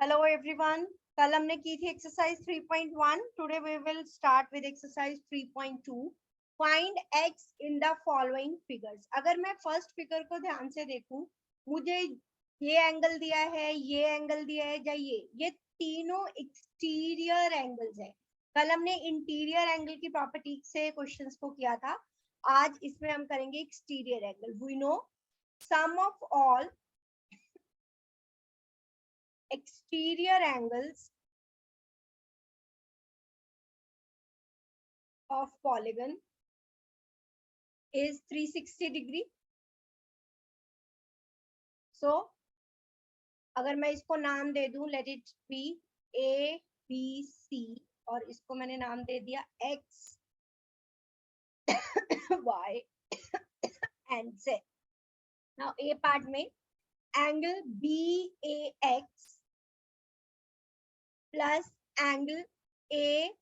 Hello everyone. कल हमने की थी exercise 3.1। Today we will start with exercise 3.2। Find x in the following figures. अगर मैं फर्स्ट फिगर को ध्यान से देखूं, मुझे ये एंगल दिया है, ये एंगल दिया है, या ये तीनों एक्सटीरियर एंगल्स है। कल हमने इंटीरियर एंगल की प्रॉपर्टी से क्वेश्चंस को किया था। आज इसमें हम करेंगे exterior angle. We know sum of all exterior angles of polygon is 360 degree. So अगर मैं इसको नाम दे दूं, let it be A, B, C, और इसको मैंने नाम दे दिया X, Y and Z. Now A part में angle BAX plus angle ACZ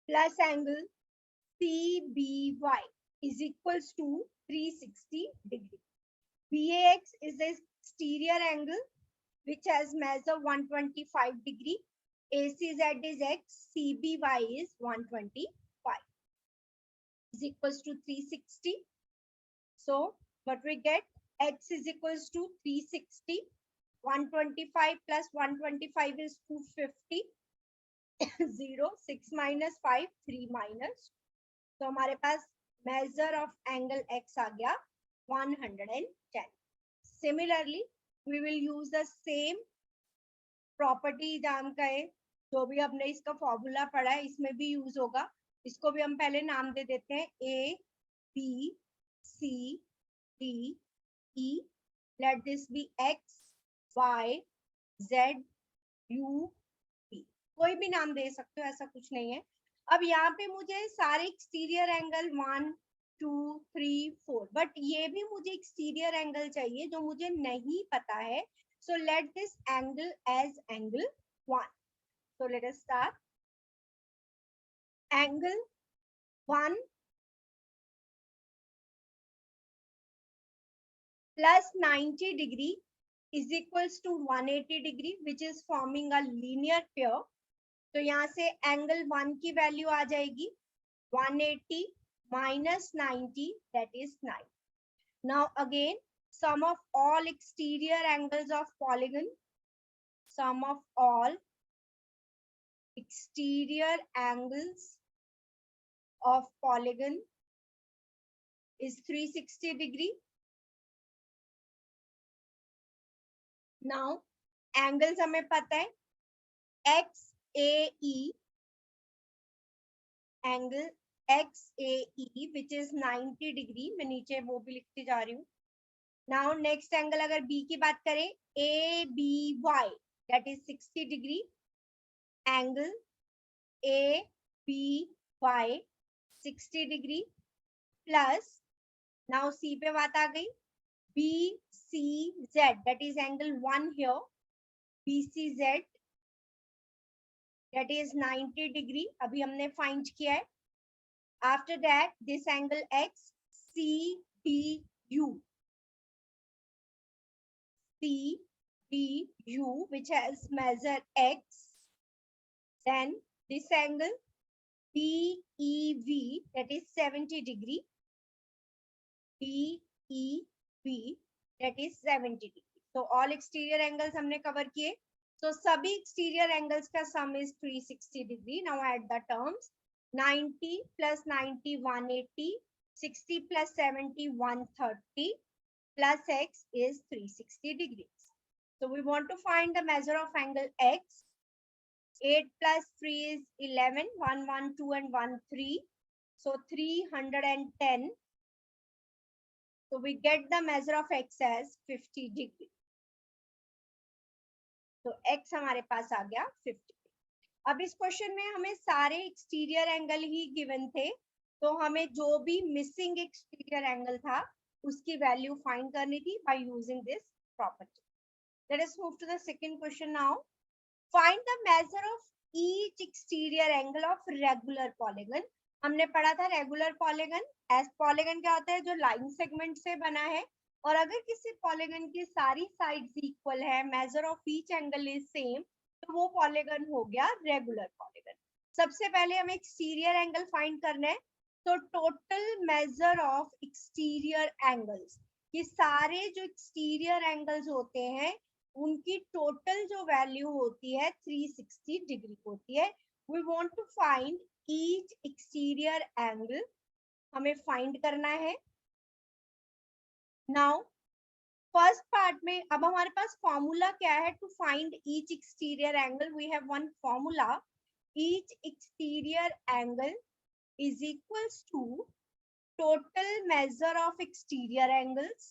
plus angle CBY is equals to 360 degree. BAX is the exterior angle which has measure 125 degree. ACZ is X, CBY is 125 is equals to 360. So what we get, X is equals to 360. 125 plus 125 is 250. 0, 6 minus 5, 3 minus. तो हमारे पास measure of angle X आ गया 110. Similarly, we will use the same property नाम का है, जो भी हमने इसका फॉर्मूला पढ़ा है इसमें भी यूज होगा। इसको भी हम पहले नाम दे देते हैं A, B, C, D, E. Let this be X, Y, Z, U, P. कोई भी नाम दे सकते हो, ऐसा कुछ नहीं है। अब यहाँ पे मुझे सारे एक्सटीरियर एंगल 1, 2, 3, 4, बट ये भी मुझे एक्सटीरियर एंगल चाहिए जो मुझे नहीं पता है। So let this angle as angle 1. So let us start. Angle 1 plus 90 degree is equals to 180 degree, which is forming a linear pair. तो यहाँ से angle 1 की वैल्यू आ जाएगी 180 minus 90, that is 9. Now again, sum of all exterior angles of polygon, sum of all exterior angles of polygon is 360 degree. Now angles हमें पता है XAE, angle XAE which is 90 degree. मैं नीचे वो भी लिखती जा रही हूँ। Now next angle अगर B की बात करें ABY, that is 60 degree. Angle ABY 60 degree plus, now C पे बात आ गई, BCZ, that is angle 1 here, BCZ that is 90 degree. अभी हमने find किया है. After that, this angle X, CDU, CDU which has measure X. Then this angle BEV, that is 70 degree. BEV, that is 70 degree. So all exterior angles हमने cover किए. So सभी exterior angles का sum is 360 degree. Now add the terms. 90 plus 90, 180. 60 plus 70, 130. Plus X is 360 degrees. So we want to find the measure of angle X. 8 plus 3 is 11. 1, 1, 2 and 1, 3. So 310. So we get the measure of X as 50 degree. तो X हमारे पास आ गया 50. अब इस question में हमें सारे exterior angle ही given थे, तो हमें जो भी मिसिंग एक्सटीरियर एंगल था उसकी वैल्यू फाइंड करनी थी by using this property. Let us move to the second question now. Find the measure of each exterior angle of regular polygon. हमने पढ़ा था रेगुलर पॉलीगन. एज पॉलीगन क्या होता है, जो लाइन सेगमेंट से बना है और अगर किसी पॉलीगन की सारी साइड्स इक्वल है, major of each angle is same, तो वो पॉलीगन हो गया रेगुलर पॉलीगन। सबसे पहले हमें एक्सटीरियर एंगल फाइंड करना है, तो total measure of exterior angles, ये सारे जो एक्सटीरियर एंगल्स होते हैं उनकी टोटल जो वैल्यू होती है 360 डिग्री होती है। We want to find each exterior angle, हमें फाइंड करना है। नाउ फर्स्ट पार्ट में अब हमारे पास फॉर्मूला क्या है to find each exterior angle? We have one formula, each exterior angle is equals to total measure of exterior angles,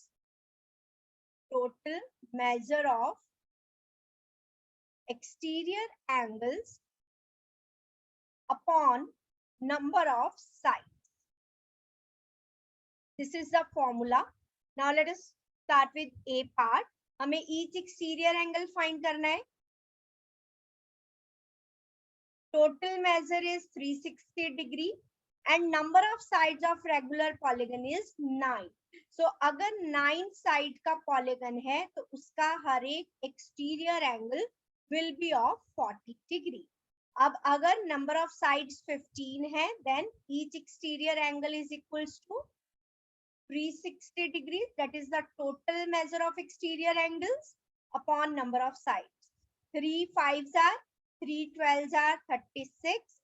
total measure of exterior angles upon number of sides. This is the formula. Now let us start with A part. हमें each exterior angle find करना है. Total measure is 360 degree and number of sides of regular polygon is 9. So अगर 9 side का polygon है तो उसका हर एक exterior angle will be of 40 degree. अब अगर number of sides 15 है, then each exterior angle is equals to 360 degrees. That is the total measure of exterior angles upon number of sides. 3 5s are 3 12s are 36.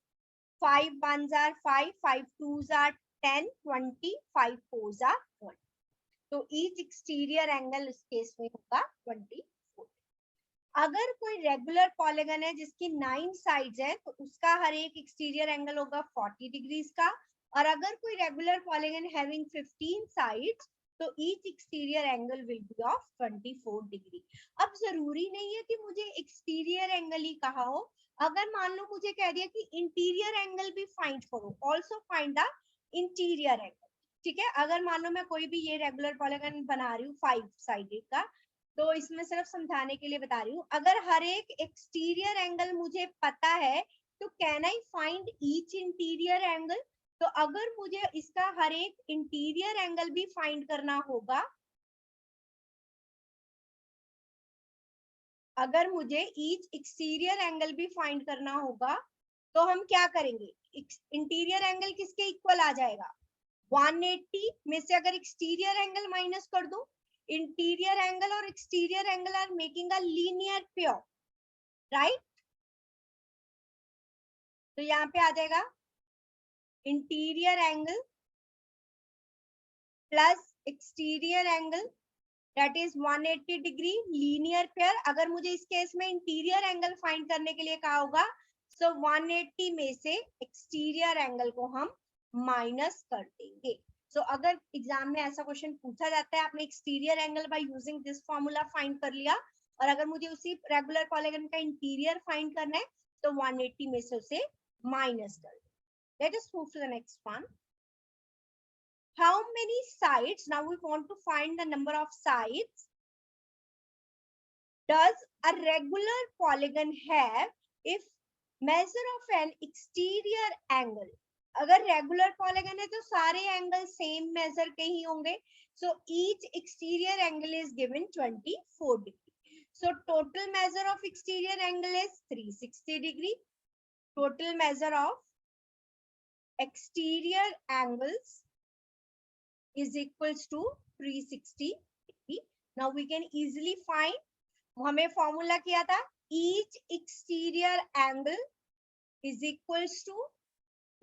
5 1s are 5, 5 2s are 10, 20, 5 4s are 1. तो each exterior angle इस case में होगा 24. अगर कोई regular polygon है जिसकी 9 sides है तो उसका हर एक एक्सटीरियर एंगल होगा 40 डिग्रीज का, और अगर कोई रेगुलर पॉलीगन हैविंग 15 साइड्स तो each exterior angle will be of 24 degree. अब जरूरी नहीं है कि मुझे एक्सटीरियर एंगल ही कहा हो, अगर मान लो मुझे कह दिया कि इंटीरियर एंगल भी फाइंड करो, also find the interior angle. ठीक है, अगर मान लो मैं कोई भी ये रेगुलर पॉलीगन बना रही हूँ 5 साइडेड का, तो इसमें सिर्फ समझाने के लिए बता रही हूँ, अगर हर एक एक्सटीरियर एंगल मुझे पता है तो can I find each interior angle? तो अगर मुझे इसका हर एक इंटीरियर एंगल भी फाइंड करना होगा, अगर मुझे ईच एक्सटीरियर एंगल भी फाइंड करना होगा तो हम क्या करेंगे? इंटीरियर एंगल किसके इक्वल आ जाएगा? 180 में से अगर एक्सटीरियर एंगल माइनस कर दूं, इंटीरियर एंगल और exterior angle are making a linear pair, right? तो यहाँ पे आ जाएगा interior angle plus exterior angle, that is 180 degree linear pair. अगर मुझे इस केस में इंटीरियर एंगल फाइंड करने के लिए कहा होगा, सो 180 में से एक्सटीरियर एंगल को हम माइनस कर देंगे. सो अगर एग्जाम में ऐसा क्वेश्चन पूछा जाता है, आपने exterior angle by using this formula find कर लिया, और अगर मुझे उसी रेगुलर पॉलीगन का इंटीरियर फाइंड करना है तो 180 में से उसे माइनस कर. Let us move to the next one. How many sides? Now we want to find the number of sides. Does a regular polygon have if measure of an exterior angle? अगर regular polygon है तो सारे angle same major के ही होंगे. So each exterior angle is given 24 degree. So total measure of exterior angle is 360 degree. Total measure of exterior angles is equals to 360 degree. Now we can easily find, हमें formula किया था, each exterior angle is equals to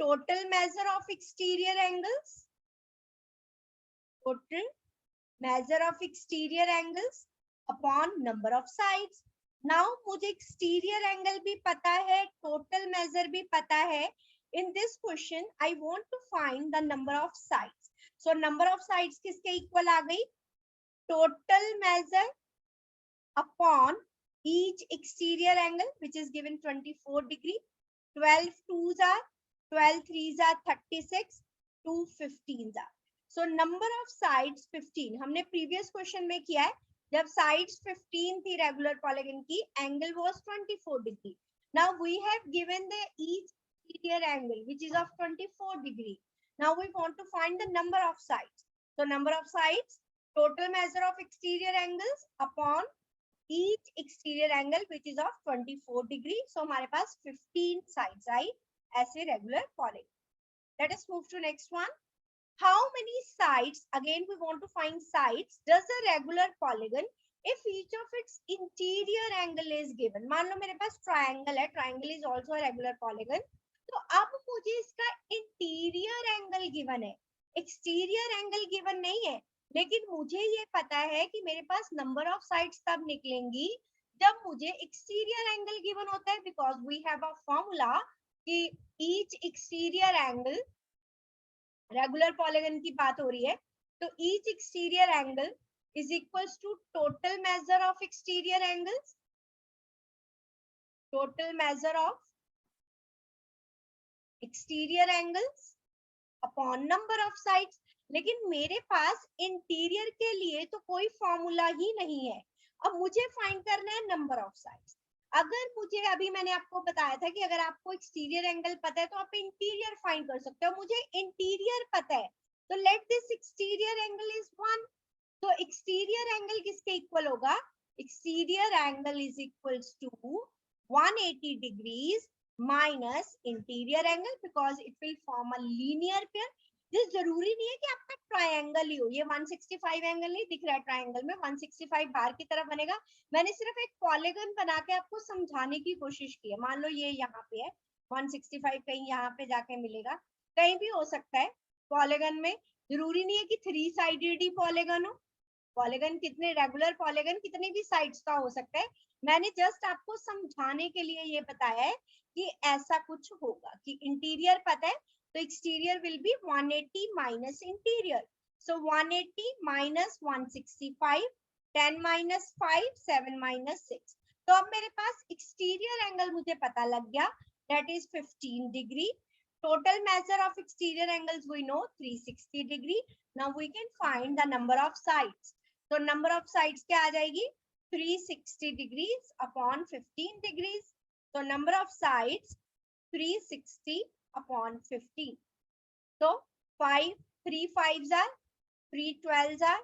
total measure of exterior angles, total measure of exterior angles upon number of sides. Now मुझे exterior angle भी पता है, total measure भी पता है. In this question I want to find the number of sides. So number of sides किसके equal आ गई? Total measure upon each exterior angle which is given 24 degree. 12 2s are 12 3s are 36, 2 15s are. So number of sides 15. हमने previous question में किया है, जब sides 15 थी regular polygon की, angle was 24 degree. Now we have given the each exterior angle which is of 24 degree. Now we want to find the number of sides. So number of sides total measure of exterior angles upon each exterior angle which is of 24 degree. So हमारे पास 15 sides आई ऐसे regular polygon. Let us move to next one. How many sides, again we want to find sides, does a regular polygon if each of its interior angle is given? मान लो मेरे पास triangle है, triangle is also a regular polygon. तो अब मुझे इसका interior angle given है, exterior angle given नहीं है, लेकिन मुझे ये पता है कि मेरे पास number of sides तब निकलेंगी जब मुझे exterior angle given होता है, because we have a formula कि each exterior angle, regular polygon की बात हो रही है, तो each exterior angle is equals to total measure of exterior angles, total measure of exterior angles upon number of sides. लेकिन मेरे पास इंटीरियर के लिए तो कोई फॉर्मूला ही नहीं है. अब मुझे फाइंड करना है नंबर ऑफ साइड्स. अगर मुझे, अभी मैंने आपको बताया था कि अगर आपको एक्सटीरियर एंगल पता है तो आप इंटीरियर फाइंड कर सकते हो. मुझे इंटीरियर पता है, तो let this exterior angle is 1. तो एक्सटीरियर एंगल किसके इक्वल होगा? Exterior angle is equals to 180 degrees minus interior angle, because it will form a linear pair. ये जरूरी नहीं है कि आपका ट्रायंगल ही हो. ये 165 एंगल नहीं दिख रहा है ट्रायंगल में, 165 बाहर की तरफ बनेगा. मैंने सिर्फ एक पॉलीगन बना के आपको समझाने की कोशिश की है. मान लो ये यहाँ पे है 165, कहीं यहाँ पे जाके मिलेगा, कहीं भी हो सकता है पॉलीगन में. जरूरी नहीं है कि 3 साइडेड ही पॉलीगन हो. पॉलीगन कितने, रेगुलर पॉलीगन कितने भी साइड्स का हो सकता है. मैंने जस्ट आपको समझाने के लिए ये बताया है कि ऐसा कुछ होगा कि इंटीरियर पता है तो exterior will be 180 minus interior. So 180 minus 165, 10 minus 5, 7 minus 6. तो अब मेरे पास एक्सटीरियर एंगल मुझे पता लग गया, that is 15 degree. Total measure of exterior angles we know 360 degree. Now we can find the number of sides. तो नंबर ऑफ साइड्स क्या आ जाएगी? 360 डिग्रीज अपॉन 15 डिग्रीज. तो number of sides 360 upon 15. So 5 3 5s are 3 12s are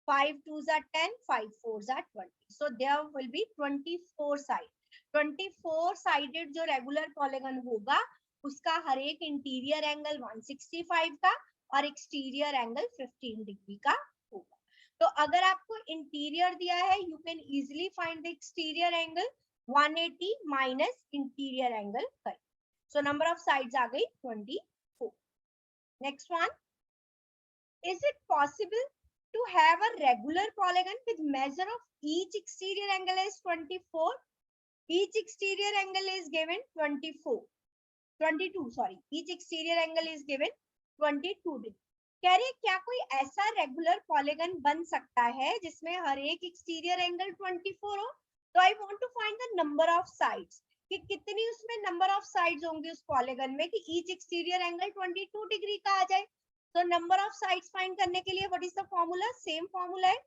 5 2s are 10, 5 4s are 20. So there will be 24 side. 24 sided जो regular polygon होगा उसका हर एक interior angle 165 का और एक्सटीरियर एंगल 15 डिग्री का होगा. तो अगर आपको इंटीरियर दिया है, you can easily find the exterior angle 180 minus interior angle करें. So number of sides आ गई 24. Next one, is it possible to have a regular polygon with measure of each exterior angle is 24? Each exterior angle is given 22, sorry. Each exterior angle is given 22 degree. कह रहे क्या कोई ऐसा regular polygon बन सकता है जिसमें हर एक एक्सटीरियर एंगल 24 हो? तो I want to find the number of sides, कि कितनी उसमें नंबर ऑफ साइड्स होंगे उस पॉलीगन में कि ईच एक्सटीरियर एंगल 22 डिग्री का आ जाए. तो नंबर ऑफ साइड्स फाइंड करने के लिए what is the formula? Same formula है,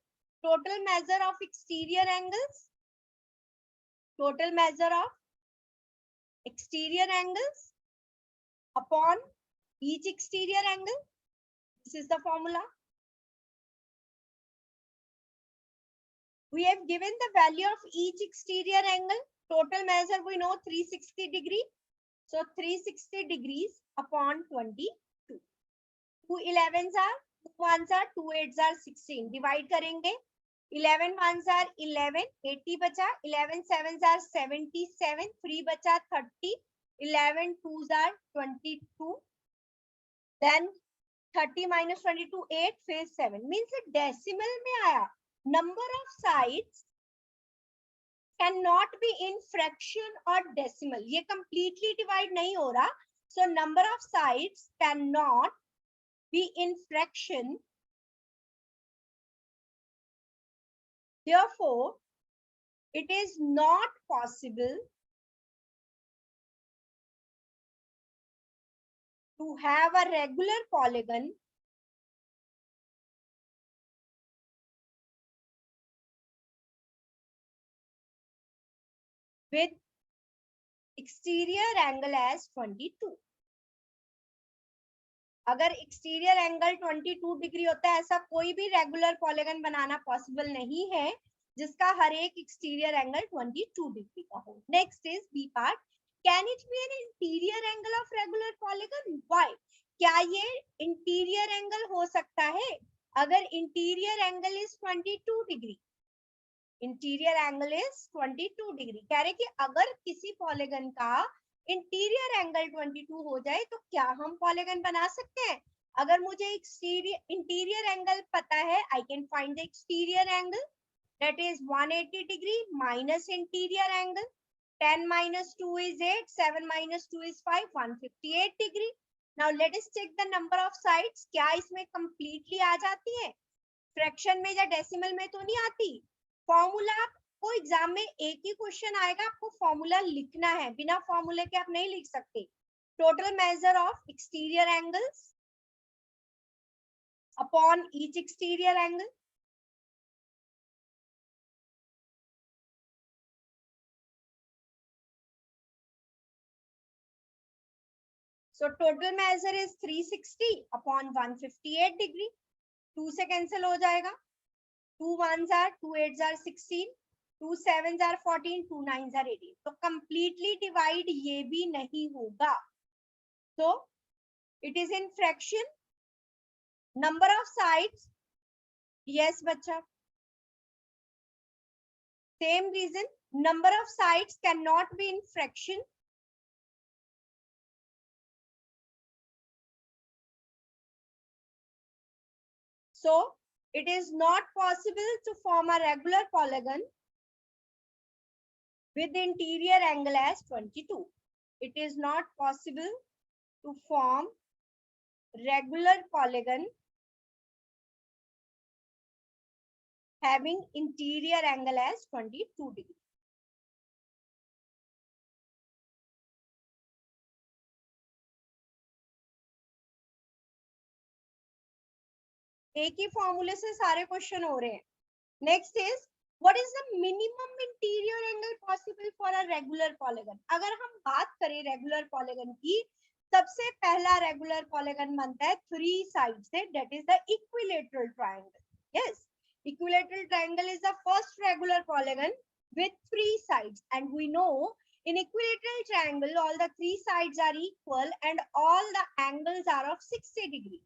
total measure of exterior angles, total measure of exterior angles upon each exterior angle. This is the formula. We have given the value of each exterior angle. Total measure we know 360 degree. So 360 degrees upon 22. 2 11s are, 2 1s are, 2 8s are 16. Divide करेंगे. 11 1s are 11, 80 बचा. 11 7s are 77, 3 बचा 30. 11 2s are 22. Then 30 minus 22 8, फिर 7. Means decimal में आया. Number of sides cannot be in fraction or decimal. ये completely divide नहीं हो रहा. So number of sides cannot be in fraction. Therefore, it is not possible to have a regular polygon with exterior angle as 22. अगर exterior angle 22 degree होता है, ऐसा कोई भी रेगुलर पॉलीगन बनाना पॉसिबल नहीं है जिसका हर एक एक्सटीरियर एंगल 22 डिग्री का हो. Next is B part. Can it be an interior angle of regular polygon? Why? क्या ये इंटीरियर एंगल हो सकता है? अगर interior angle is 22 degree, interior angle is 22 degree, कह रहे कि अगर किसी पॉलीगन का इंटीरियर एंगल 22 हो जाए तो क्या हम पॉलीगन बना सकते हैं? अगर मुझे इंटीरियर एंगल पता है, I can find the exterior angle, that is 180 degree minus interior angle. 10 minus 2 is 8, 7 minus 2 is 5, 158 degree. Now let us check the number of sides. क्या इसमें completely आ जाती है? फ्रैक्शन में या डेसिमल में तो नहीं आती. फॉर्मूला को एग्जाम में एक ही क्वेश्चन आएगा, आपको फॉर्मूला लिखना है, बिना फॉर्मूले के आप नहीं लिख सकते. Total measure of exterior angles upon each exterior angle. So total measure is 360 upon 158 degree. 2 से कैंसिल हो जाएगा. 2 1s are 2 8s are 16, 2 7s are 14, 2 9s are 18. तो completely divide ये भी नहीं होगा. So it is in fraction. Number of sides, yes बच्चा. Same reason, number of sides cannot be in fraction. So it is not possible to form a regular polygon with interior angle as 22. It is not possible to form regular polygon having interior angle as 22 degree. एक ही फॉर्मूले से सारे question हो रहे हैं. Next is what is the minimum interior angle possible for a regular polygon? अगर हम बात करें रेगुलर पॉलीगन की, सबसे पहला रेगुलर पॉलीगन बनता है 3 साइड से, that is the equilateral triangle. Yes, equilateral triangle is the first regular polygon with 3 sides, and we know in equilateral triangle all the 3 sides are equal and all the angles are of 60 degree.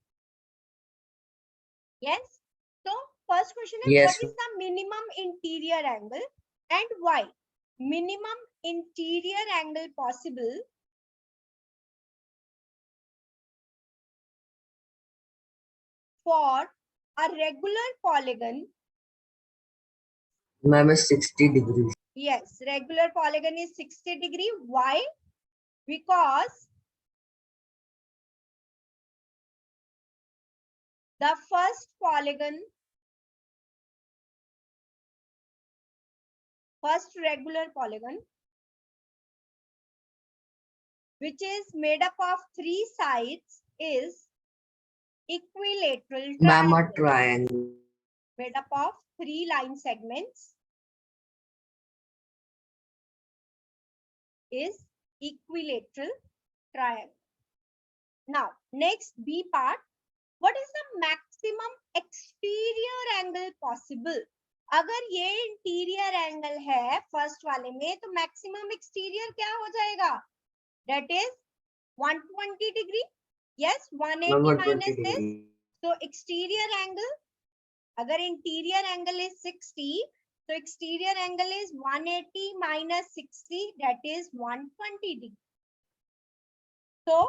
Yes, so first question is Yes. what is the minimum interior angle and why? Minimum interior angle possible for a regular polygon. Ma'am, is 60 degrees. Yes, regular polygon is 60 degree. Why? Because the first polygon, first regular polygon, which is made up of 3 sides, is equilateral Ma'am, a triangle triangle. made up of 3 line segments is equilateral triangle. Now, next B part. What is the maximum exterior angle possible? अगर ये interior angle है first वाले में, तो maximum exterior क्या हो जाएगा? That is 120 degree. Yes, 180 minus this. So exterior angle, अगर interior angle is 60, so exterior angle is 180 minus 60, that is 120 degree. So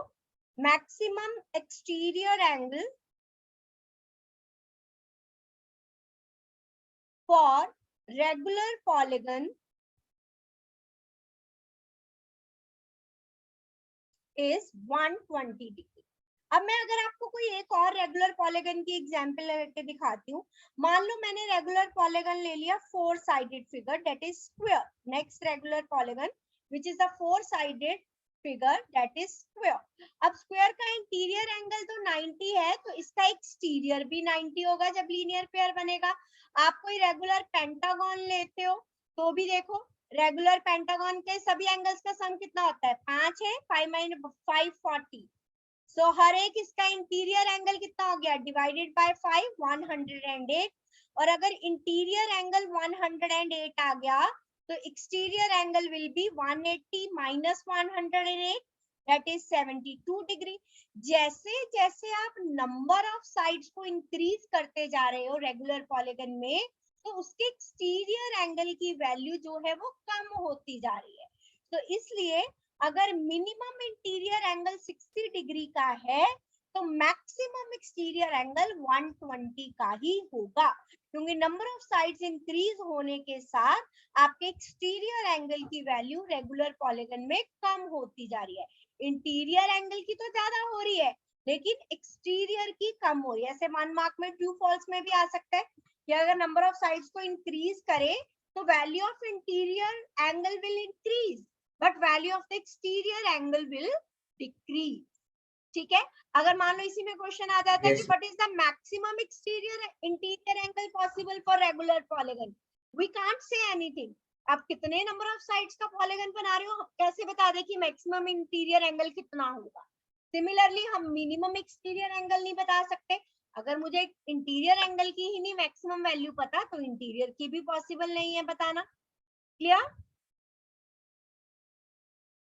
maximum exterior angle for regular polygon is 120 degree. अब मैं अगर आपको कोई एक और रेगुलर पॉलीगन की example लेके दिखाती हूँ. मान लो मैंने रेगुलर पॉलीगन ले लिया 4 sided figure, that is square. Next regular polygon which is the 4 sided figure, that is square. अब स्क्वायर का इंटीरियर एंगल तो 90 है, तो इसका एक्सटीरियर भी 90 होगा जब लीनियर पेयर बनेगा. आप कोई रेगुलर पेंटागन लेते हो तो भी देखो, रेगुलर पेंटागन के सभी एंगल्स का सम कितना होता है? 5 है, 5 - 5 40. सो हर एक इसका इंटीरियर एंगल कितना हो गया, डिवाइडेड बाय 5, 108। और अगर इंटीरियर एंगल 108 आ गया तो exterior angle will be 180 minus 108, that is 72 degree. जैसे जैसे आप नंबर ऑफ साइड्स को इंक्रीज करते जा रहे हो रेगुलर पॉलीगन में, तो उसके एक्सटीरियर एंगल की वैल्यू जो है वो कम होती जा रही है। तो इसलिए अगर मिनिमम इंटीरियर एंगल 60 डिग्री का है तो मैक्सिमम एक्सटीरियर एंगल 120 का ही होगा, क्योंकि नंबर ऑफ साइड्स इंक्रीज होने के साथ आपके एक्सटीरियर एंगल की वैल्यू रेगुलर पॉलीगन में कम होती जा रही है। इंटीरियर एंगल की तो ज्यादा हो रही है लेकिन एक्सटीरियर की कम हो रही है। ऐसे 1 मार्क में ट्रू फॉल्स में भी आ सकता है कि अगर नंबर ऑफ साइड्स को इंक्रीज करे तो value of interior angle will increase but value of the exterior angle will decrease. ठीक है, अगर मान लो इसी में क्वेश्चन आ जाता है कि what is the maximum exterior interior angle possible for regular polygon, we can't say anything. आप कितने नंबर ऑफ साइड्स का पॉलीगन बना रहे हो, कैसे बता दे कि मैक्सिमम इंटीरियर एंगल कितना होगा। सिमिलरली हम मिनिमम एक्सटीरियर एंगल नहीं बता सकते। अगर मुझे इंटीरियर एंगल की ही नहीं मैक्सिमम वैल्यू पता तो इंटीरियर की भी पॉसिबल नहीं है बताना। क्लियर?